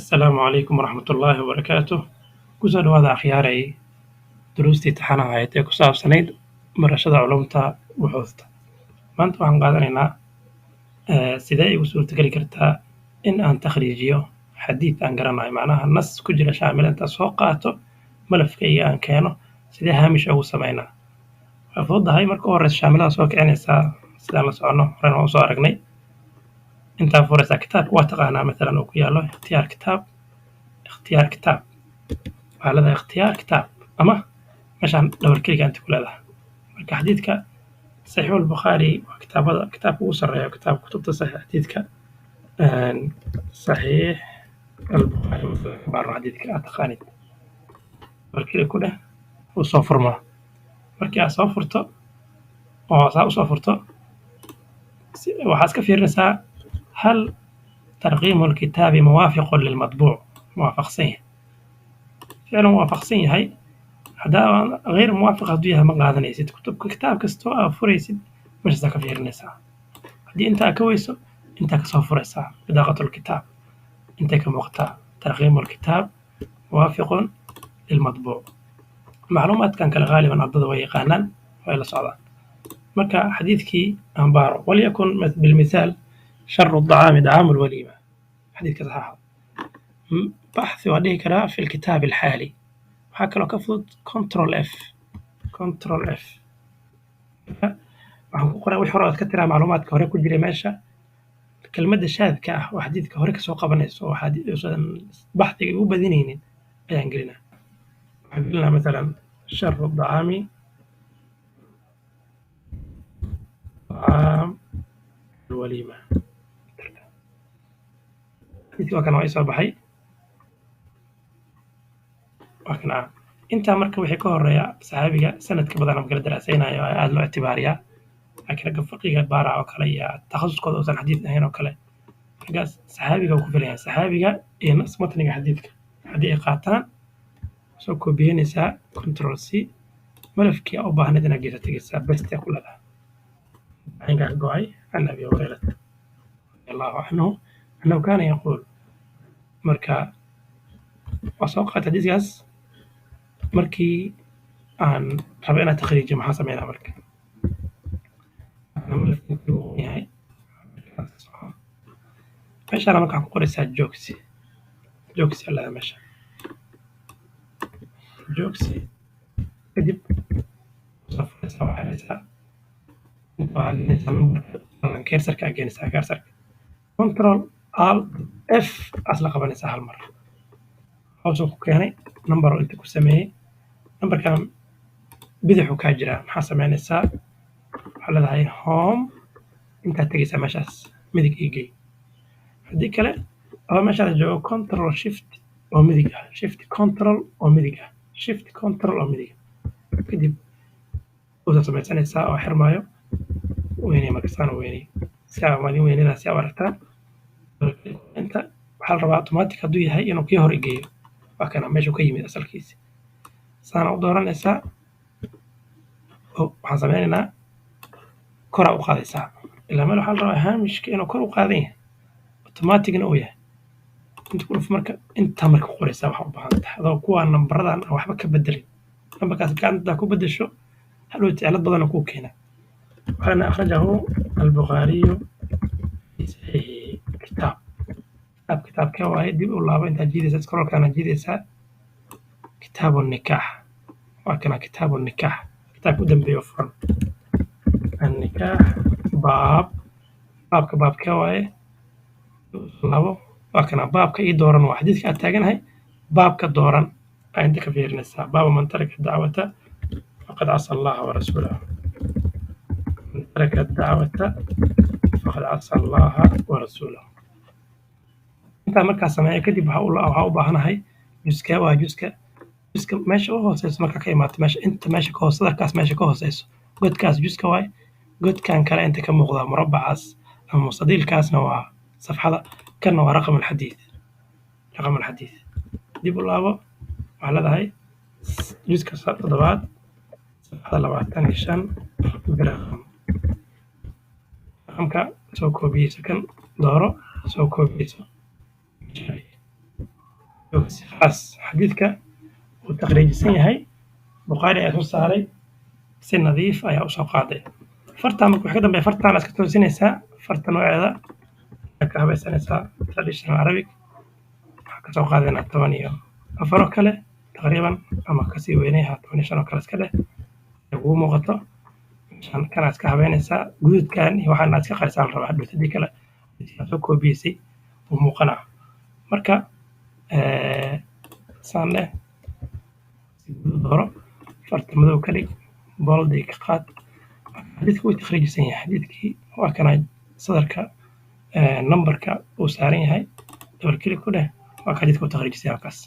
السلام عليكم ورحمة الله وبركاته. Kusoo dhawaada akhyaaray duruustii taxanaha ahayd ee ku saabsanayd barashada culumta buxuusta. Maanta waxaan qaadanaynaa sidee igu suurtageli kartaa in aan takhriijiyo xadiid aan garanayo macnaha nas ku jira shaamil intaan soo qaato malafkayga aan keeno sidee haamish ugu samaynaa. Waa fududahay marka u horeysa shaamilada soo kicinaysaa sidaan la socono horena waan usoo aragnay. Intaa furaysaa kitaabka waa taqaanaa mathalan uu ku yaalo ikhtiyaar kitaab waxaa leedahay ikhtiyaar kitaab ama meeshaan dhabar keliga inta ku leedahay. Marka xadiidka saxiix albukhaari waa kitaabka ugu sarreeya kitaabka kutubta saxiix xadiidka saxiix albukhaari baaro xadiidka aad taqaanid dhabar keliga ku dheh uu soo furmaa. Markii aad soo furto oo saa usoo furto waxaad iska fiirinaysaa hal ترقيم الكتاب موافق للمطبوع موافقsan yahay ficlan waafaqsan yahay hadaa غير موافق haduu yahay ma qaadanaysid kitaab kastoo aad furaysid meeshaasaa ka fiirinaysaa haddii intaa ka weyso intaa kasoo furaysaa بطاقة الكتاب intay ka muuqataa ترقيم الكتاب موافق للمطبوع. macluumaadkan kale غاaliban ardada way yaqaanaan way la socdaan. marka xadiidkii aan baaro وليكن بالمثال شر الطعام طعام الوليمة حديث صحيح بحث وأديه كلا في الكتاب الحالي وهكذا كفض كنترول اف waxaan ku qoray wixii hore aad ka tiraa macluumaadka hore ku jiray meesha kelmadda shaadka ah oo xadiidka hore kasoo qabanayso waxaan baxdiga ugu badinaynin ayaan gelinaa. waxaan gelinaa mathalan sharu الطعام طعام الوليمة waa kan waa soo baxay waa kan intaa marka wixii ka horeeya saxaabiga sanadka badan ama kala daraasaynayo aad loo ictibaariyaa laakiin ragga fiqiga baara oo kale iyo takhasuskooda uusan xadiid ahayn oo kale raggaas saxaabiga uu ku filan yahay saxaabiga iyo nas matniga xadiidka haddii ay qaataan soo koobiyeynaysaa control c malafkii u baahnayd inaad geesa tegaysaa bestee ku leedahay aynkaa go-ay can abi hurayrata radiallahu canhu annahu kaana yaquul marka waa soo qaatay xadiiskaas markii aan rabo inaad takhriijiyo maxaa sameynaa marka yahay meeshaana markaa ku qoraysaa joogsi allaha meesha joogsi kadib soo furaysaa waxaa keersarka geenaysaa keersarka control alt f asla qabanaysaa hal mar hoosuu ku keenay number inta ku sameeyey numberkan bidixuu kaa jiraa maxaa sameynaysaa waxaa leedahay home intaad tegaysaa meeshaas midig ii gey haddii kale aba meeshaada joogo control shift oo midig ah shift control oo midig ah kadib usa samaysanaysaa oo xirmaayo weynay markasaan weynay si aa malin weynada si aa aragtaan inta waxaa la rabaa automatic hadduu yahay inuu kii hor igeeyo waa kana meeshuu ka yimid asalkiisi saana u dooranaysaa waxaan sameynaynaa koraa u qaadaysaa ilaa meel waxaa la rabaa haamishka inuu kor u qaadan yahay automaticna uu yahay inta ku dhuf marka intaa marka ku qoraysaa waxaa u baahan tahay adoo kuwaa nambaradan aan waxba ka bedelin nambarkaas gacanta ku bedesho hadhow ticlad badana kuu keena waxaana akhrajahu albukhaariyu fi saxiixi kitaabka waaye dib u laabo intaad jiidaysaa scrollkaana jiidaysaa kitaabu nikaax waa kana kitaabu nikaax kitaabka u dambeeya furan annikaax baabka waaye laabo waa kana baabka ii dooran waa xadiidka aad taaganahay baabka dooran aa inta ka fiirinaysaa baaba man taraka dacwata faqad casa allaha warasuulahu man taraka dacwata faqad casa allaha warasuulahu. intaa markaa sameeya kadib waxaa u baahanahay juska waa juska meesha u hooseyso markaa ka imaato meesha ka hoos sadarkaas meesha ka hooseyso godkaas juska waay godkan kale inta ka muuqda murabbacaas ama mustadiilkaasna waa safxada kanna waa raqam alxadiid dib u laabo waxaa leedahay juska 7 safxada 25 raqamka soo koobiyeyso kan dooro soo koobiyeyso خلاص حديثك وتخريج سنة بخاري أسوس ساري si nadiif ayaa u soo qaaday farta marka waxa ka dambeeya fartaan iska toosinaysaa farta nooceeda ayaa ka habaysanaysaa traditional arabic waxaa ka soo qaadayna 14 oo kale taqriiban ama kasii weynayaha 15 oo kale iska dheh ay kugu muuqato meeshaan kana iska habeynaysaa guduudkan iyo waxaana iska qarisaa la rabaa hadhow hadii kale aad soo koobiyeysay wuu muuqanaa marka saan leh si guduud dooro farta madow ka dhig boldi ka qaad xadiidku wuu takhriijisan yahay xadiidkii waa kana sadarka nambarka uu saaran yahay double click ku dheh waa ka xadiidku takhriijisan yahay halkaas